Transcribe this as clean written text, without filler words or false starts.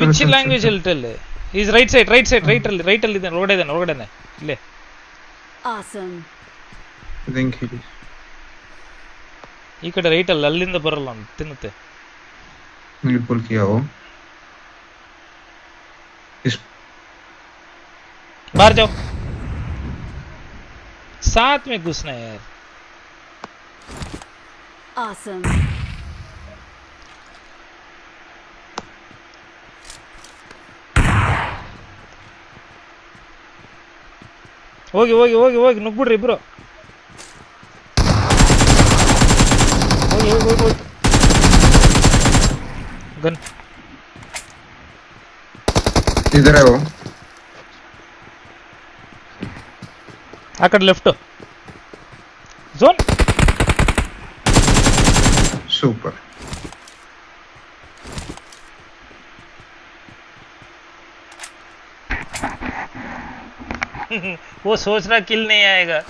Which language ಅಲ್ಲಿ tell is right side right ಅಲ್ಲಿ ಇದ್ದಾನೆ ಒಳಗಡೆನೆ ಇಲ್ಲೇ Awesome. ಈ ಕಡೆ ರೈಟ್ ಅಲ್ಲಿ ಅಲ್ಲಿಂದ ಬರಲ್ಲ ಅವ್ನು ತಿನ್ನುತ್ತೆ पुल किया हो इस बाहर जाओ साथ में घुसना है यार Awesome. ಹೋಗಿ ನುಗ್ಬಿಡ್ರಿ ಇಬ್ರು ಹೋಗಿ गन इधर है वो आ कड़े लेफ्ट जोन सुपर वो सोच रहा किल नहीं आएगा